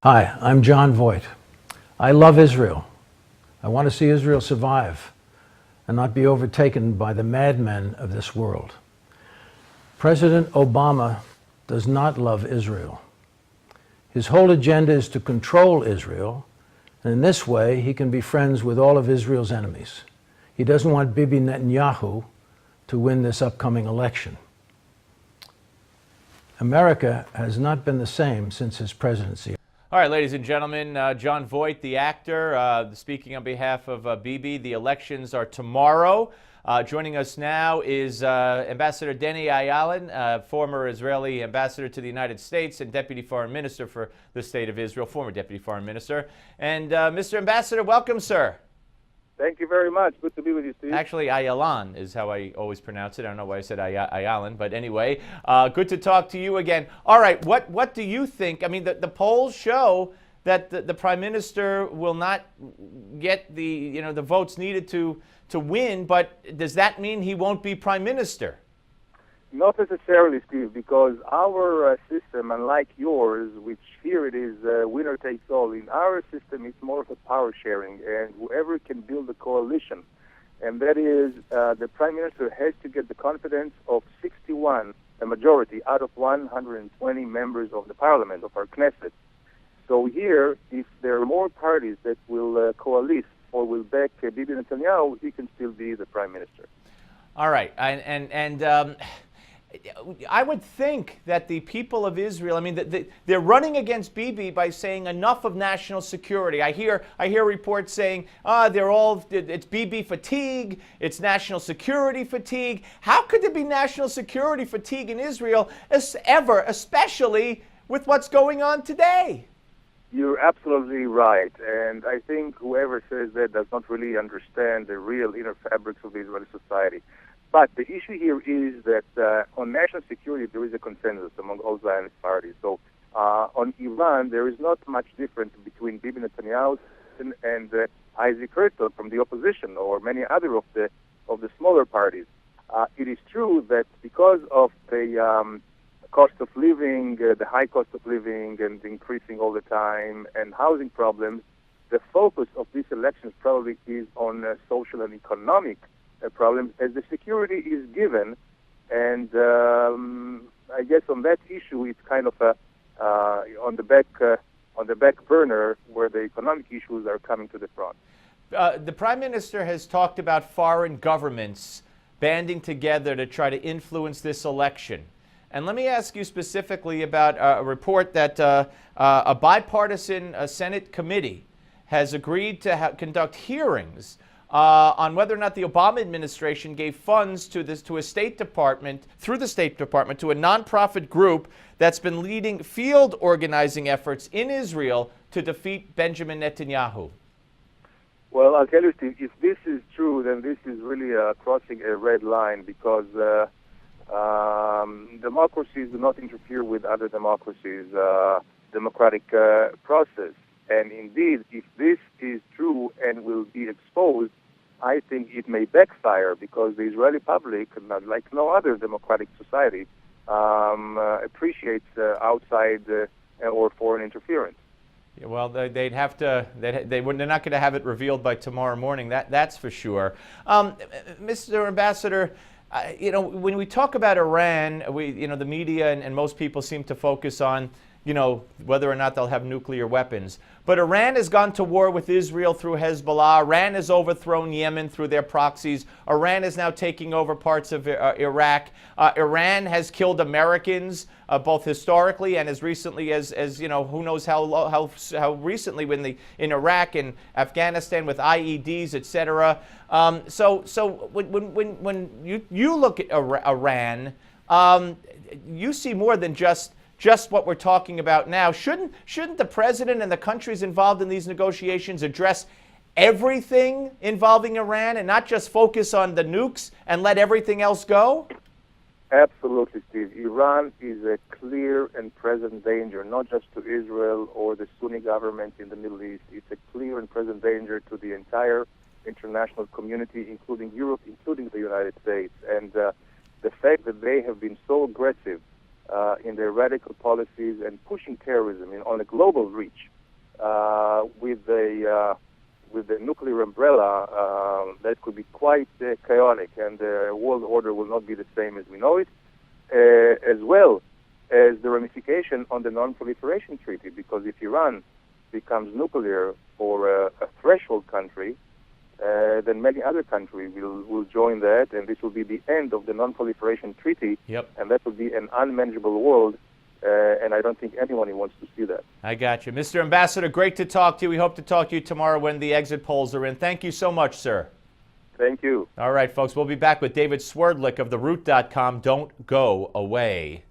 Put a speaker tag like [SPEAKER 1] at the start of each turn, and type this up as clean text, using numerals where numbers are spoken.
[SPEAKER 1] Hi, I'm John Voight. I love Israel. I want to see Israel survive and not be overtaken by the madmen of this world. President Obama does not love Israel. His whole agenda is to control Israel, and in this way he can be friends with all of Israel's enemies. He doesn't want Bibi Netanyahu to win this upcoming election. America has not been the same since his presidency.
[SPEAKER 2] All right, ladies and gentlemen, John Voight, the actor, speaking on behalf of Bibi. The elections are tomorrow. Joining us now is Ambassador Denny Ayalon, former Israeli ambassador to the United States and Deputy Foreign Minister for the State of Israel, former Deputy Foreign Minister. And Mr. Ambassador, welcome, sir.
[SPEAKER 3] Thank you very much. Good to be with you, Steve.
[SPEAKER 2] Actually, Ayalon is how I always pronounce it. I don't know why I said Ayalon, but anyway, good to talk to you again. All right, what do you think? I mean, the polls show that the Prime Minister will not get the votes needed to win, but does that mean he won't be Prime Minister?
[SPEAKER 3] Not necessarily, Steve, because our system, unlike yours, which here it is winner takes all, in our system it's more of a power sharing, and whoever can build a coalition, and that is the Prime Minister has to get the confidence of 61, a majority out of 120 members of the Parliament, of our Knesset. So here, if there are more parties that will coalesce or will back Bibi Netanyahu, he can still be the Prime Minister.
[SPEAKER 2] All right, and I would think that the people of Israel, I mean, they're running against Bibi by saying enough of national security. I hear reports saying, it's Bibi fatigue, it's national security fatigue. How could there be national security fatigue in Israel ever, especially with what's going on today?
[SPEAKER 3] You're absolutely right, and I think whoever says that does not really understand the real inner fabrics of the Israeli society. But the issue here is that on national security there is a consensus among all Zionist parties. So on Iran there is not much difference between Bibi Netanyahu and Isaac Herzog from the opposition or many other of the smaller parties. It is true that because of the cost of living, the high cost of living and increasing all the time, and housing problems, the focus of these elections probably is on social and economic problems as the security is given, and I guess on that issue it's kind of on the back burner where the economic issues are coming to the front.
[SPEAKER 2] The Prime Minister has talked about foreign governments banding together to try to influence this election. And let me ask you specifically about a report that a bipartisan Senate committee has agreed to conduct hearings on whether or not the Obama administration gave funds to a State Department, through the State Department, to a nonprofit group that's been leading field organizing efforts in Israel to defeat Benjamin Netanyahu.
[SPEAKER 3] Well, I'll tell you, Steve, if this is true, then this is really crossing a red line, because democracies do not interfere with other democracies' democratic process. And indeed, if this is true and will be exposed, I think it may backfire, because the Israeli public, like no other democratic society, appreciates outside or foreign interference.
[SPEAKER 2] Yeah, well, they'd have to. They're not going to have it revealed by tomorrow morning. That's for sure. Mr. Ambassador, when we talk about Iran, the media and most people seem to focus on whether or not they'll have nuclear weapons. But Iran has gone to war with Israel through Hezbollah. Iran has overthrown Yemen through their proxies. Iran is now taking over parts of Iraq. Iran has killed Americans, both historically and as recently as who knows how recently in Iraq and Afghanistan with IEDs, etc. So when you look at Iran, you see more than just what we're talking about now. Shouldn't the president and the countries involved in these negotiations address everything involving Iran and not just focus on the nukes and let everything else go?
[SPEAKER 3] Absolutely, Steve. Iran is a clear and present danger, not just to Israel or the Sunni government in the Middle East. It's a clear and present danger to the entire international community, including Europe, including the United States. And the fact that they have been so aggressive in their radical policies and pushing terrorism on a global reach, with the nuclear umbrella, that could be quite chaotic, and the world order will not be the same as we know it, as well as the ramification on the non-proliferation treaty, because if Iran becomes nuclear or a threshold country, then many other countries will join that, and this will be the end of the non-proliferation treaty,
[SPEAKER 2] Yep.
[SPEAKER 3] and that will be an unmanageable world, and I don't think anyone wants to see that.
[SPEAKER 2] I got you. Mr. Ambassador, great to talk to you. We hope to talk to you tomorrow when the exit polls are in. Thank you so much, sir.
[SPEAKER 3] Thank you.
[SPEAKER 2] All right, folks, we'll be back with David Swerdlick of TheRoot.com. Don't go away.